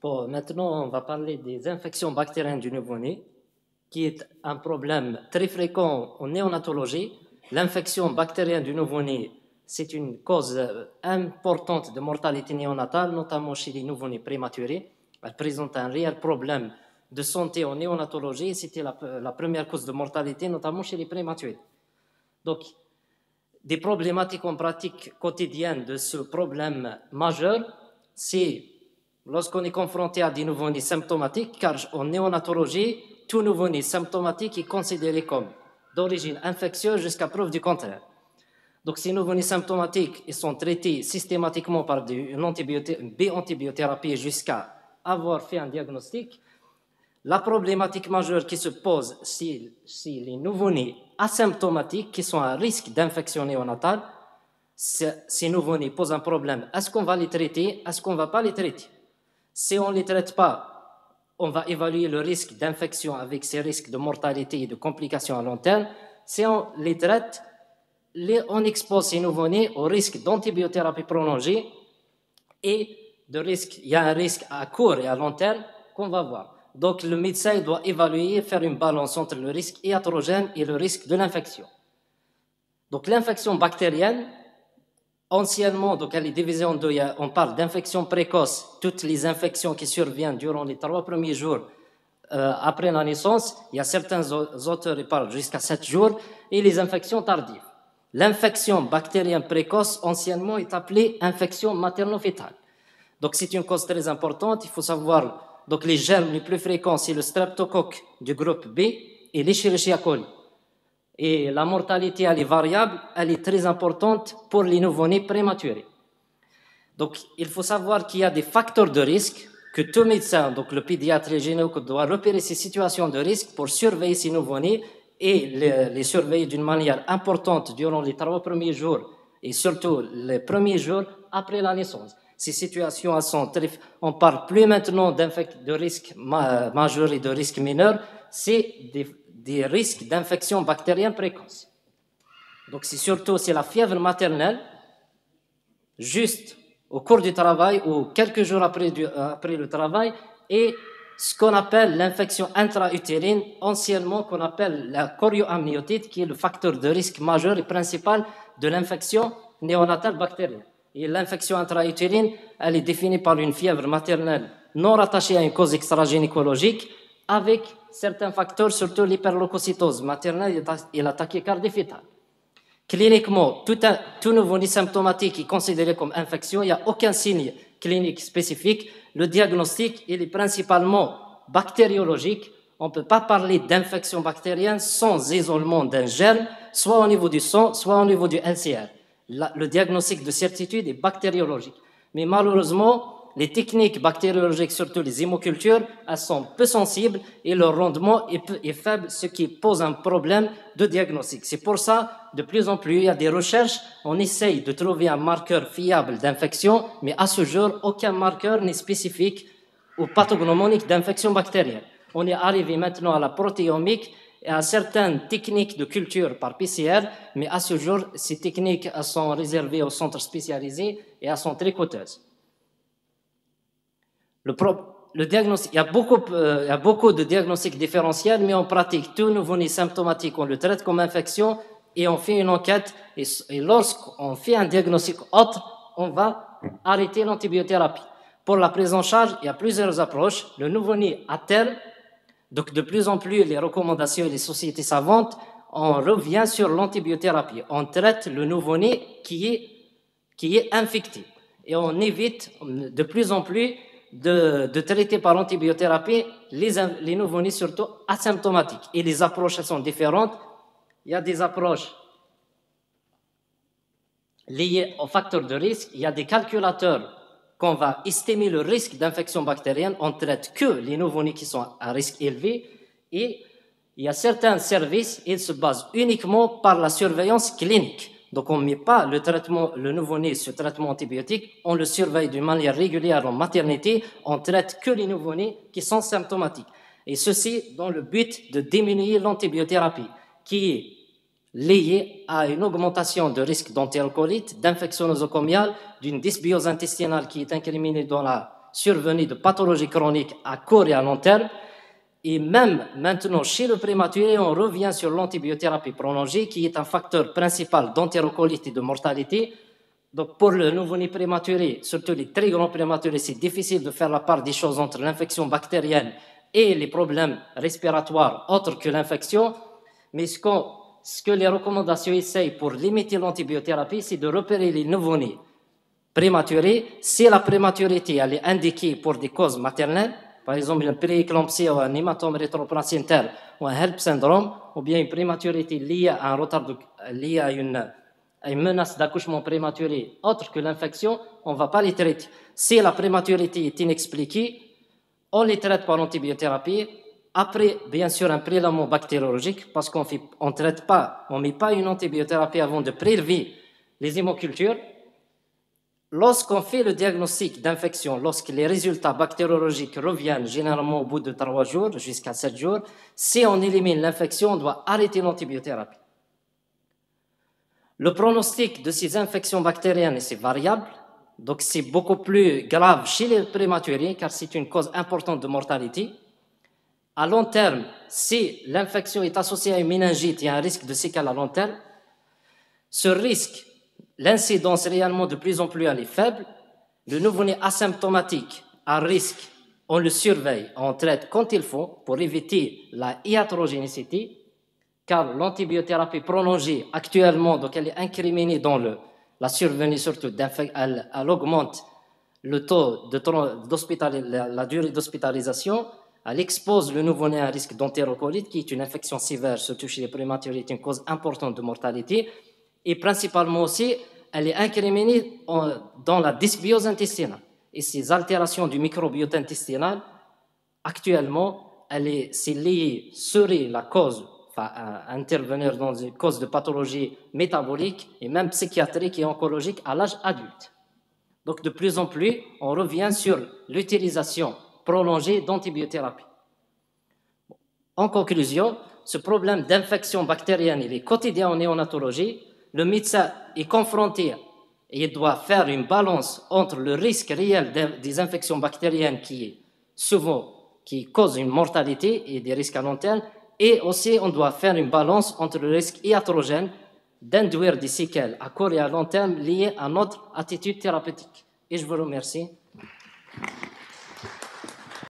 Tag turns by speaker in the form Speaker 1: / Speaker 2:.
Speaker 1: Bon, maintenant, on va parler des infections bactériennes du nouveau-né, qui est un problème très fréquent en néonatologie. L'infection bactérienne du nouveau-né, c'est une cause importante de mortalité néonatale, notamment chez les nouveau-nés prématurés. Elle présente un réel problème de santé en néonatologie. C'était la première cause de mortalité, notamment chez les prématurés. Donc, des problématiques en pratique quotidienne de ce problème majeur, c'est lorsqu'on est confronté à des nouveau-nés symptomatiques, car en néonatologie, tout nouveau-né symptomatique est considéré comme d'origine infectieuse jusqu'à preuve du contraire. Donc, ces nouveau-nés symptomatiques, ils sont traités systématiquement par une B-antibiothérapie jusqu'à avoir fait un diagnostic. La problématique majeure qui se pose, c'est les nouveau-nés asymptomatiques qui sont à risque d'infection néonatale. Ces nouveau-nés posent un problème. Est-ce qu'on va les traiter? Est-ce qu'on ne va pas les traiter? Si on ne les traite pas, on va évaluer le risque d'infection avec ces risques de mortalité et de complications à long terme. Si on les traite, on expose ces nouveau-nés au risque d'antibiothérapie prolongée et il y a un risque à court et à long terme qu'on va voir. Donc, le médecin doit évaluer, faire une balance entre le risque iatrogène et le risque de l'infection. Donc, l'infection bactérienne, anciennement, donc elle est divisée en deux. On parle d'infection précoce, toutes les infections qui surviennent durant les 3 premiers jours après la naissance. Il y a certains auteurs qui parlent jusqu'à 7 jours, et les infections tardives. L'infection bactérienne précoce, anciennement, est appelée infection materno-fétale. Donc, c'est une cause très importante. Il faut savoir, donc les germes les plus fréquents, c'est le streptocoque du groupe B et l'Escherichia coli. Et la mortalité, elle est variable, elle est très importante pour les nouveau-nés prématurés. Donc, il faut savoir qu'il y a des facteurs de risque que tout médecin, donc le pédiatre et le gynéco, doit repérer ces situations de risque pour surveiller ces nouveau-nés et les surveiller d'une manière importante durant les 3 premiers jours et surtout les premiers jours après la naissance. Ces situations sont on ne parle plus maintenant de risques majeurs et de risques mineurs, c'est des risques d'infection bactérienne précoce. Donc c'est la fièvre maternelle, juste au cours du travail ou quelques jours après le travail, et ce qu'on appelle l'infection intra-utérine, anciennement qu'on appelle la chorioamniotite, qui est le facteur de risque majeur et principal de l'infection néonatale bactérienne. Et l'infection intra-utérine, elle est définie par une fièvre maternelle non rattachée à une cause extragynécologique, avec certains facteurs, surtout l'hyperleucocytose maternelle et la tachycardie fétale. Cliniquement, tout nouveau-né symptomatique est considéré comme infection. Il n'y a aucun signe clinique spécifique. Le diagnostic, il est principalement bactériologique. On ne peut pas parler d'infection bactérienne sans isolement d'un germe, soit au niveau du sang, soit au niveau du LCR. Le diagnostic de certitude est bactériologique. Mais malheureusement, les techniques bactériologiques, surtout les hémocultures, elles sont peu sensibles et leur rendement est faible, ce qui pose un problème de diagnostic. C'est pour ça, de plus en plus, il y a des recherches, on essaye de trouver un marqueur fiable d'infection, mais à ce jour, aucun marqueur n'est spécifique ou pathognomonique d'infection bactérienne. On est arrivé maintenant à la protéomique et à certaines techniques de culture par PCR, mais à ce jour, ces techniques elles sont réservées aux centres spécialisés et elles sont très coûteuses. Le diagnostic, il y a beaucoup de diagnostics différentiels, mais on pratique tout nouveau-né symptomatique, on le traite comme infection et on fait une enquête. Et lorsqu'on fait un diagnostic autre, on va arrêter l'antibiothérapie. Pour la prise en charge, il y a plusieurs approches. Le nouveau-né à terme, donc de plus en plus les recommandations et les sociétés savantes, on revient sur l'antibiothérapie. On traite le nouveau-né qui est infecté. Et on évite de plus en plus de traiter par antibiothérapie les nouveau-nés surtout asymptomatiques. Et les approches sont différentes. Il y a des approches liées aux facteurs de risque. Il y a des calculateurs qu'on va estimer le risque d'infection bactérienne. On ne traite que les nouveau-nés qui sont à risque élevé. Et il y a certains services, ils se basent uniquement par la surveillance clinique. Donc, on ne met pas le nouveau-né sur traitement antibiotique, on le surveille d'une manière régulière en maternité, on traite que les nouveau-nés qui sont symptomatiques. Et ceci dans le but de diminuer l'antibiothérapie, qui est liée à une augmentation de risque d'antialcoolite, d'infection nosocomiale, d'une dysbiose intestinale qui est incriminée dans la survenue de pathologies chroniques à court et à long terme. Et même maintenant, chez le prématuré, on revient sur l'antibiothérapie prolongée, qui est un facteur principal d'entérocolite et de mortalité. Donc, pour le nouveau-né prématuré, surtout les très grands prématurés, c'est difficile de faire la part des choses entre l'infection bactérienne et les problèmes respiratoires autres que l'infection. Mais ce que les recommandations essayent pour limiter l'antibiothérapie, c'est de repérer les nouveau-nés prématurés. Si la prématurité elle est indiquée pour des causes maternelles, par exemple une prééclampsie ou un hématome rétroplacentaire ou un HELP syndrome, ou bien une prématurité liée à un retard liée à une menace d'accouchement prématuré autre que l'infection, on ne va pas les traiter. Si la prématurité est inexpliquée, on les traite par l'antibiothérapie. Après, bien sûr, un prélèvement bactériologique, parce qu'on ne traite pas, on ne met pas une antibiothérapie avant de prélever les hémocultures. Lorsqu'on fait le diagnostic d'infection, lorsque les résultats bactériologiques reviennent généralement au bout de 3 jours jusqu'à 7 jours, si on élimine l'infection, on doit arrêter l'antibiothérapie. Le pronostic de ces infections bactériennes est variable, donc c'est beaucoup plus grave chez les prématurés car c'est une cause importante de mortalité. À long terme, si l'infection est associée à une méningite, il y a un risque de séquelles à long terme. Ce risque, l'incidence réellement de plus en plus elle est faible. Le nouveau-né asymptomatique à risque, on le surveille, on traite quand il faut pour éviter la iatrogénicité, car l'antibiothérapie prolongée actuellement, donc elle est incriminée dans la survenue surtout elle augmente le taux la durée d'hospitalisation, elle expose le nouveau-né à un risque d'entérocolite, qui est une infection sévère, surtout chez les prématurés, une cause importante de mortalité, et principalement aussi, elle est incriminée dans la dysbiose intestinale. Et ces altérations du microbiote intestinal, actuellement, serait la cause, à intervenir dans une cause de pathologie métabolique et même psychiatrique et oncologique à l'âge adulte. Donc, de plus en plus, on revient sur l'utilisation prolongée d'antibiothérapie. En conclusion, ce problème d'infection bactérienne, il est quotidien en néonatologie. Le médecin est confronté et il doit faire une balance entre le risque réel des infections bactériennes qui causent une mortalité et des risques à long terme, et aussi on doit faire une balance entre le risque iatrogène d'induire des séquelles à court et à long terme liées à notre attitude thérapeutique. Et je vous remercie.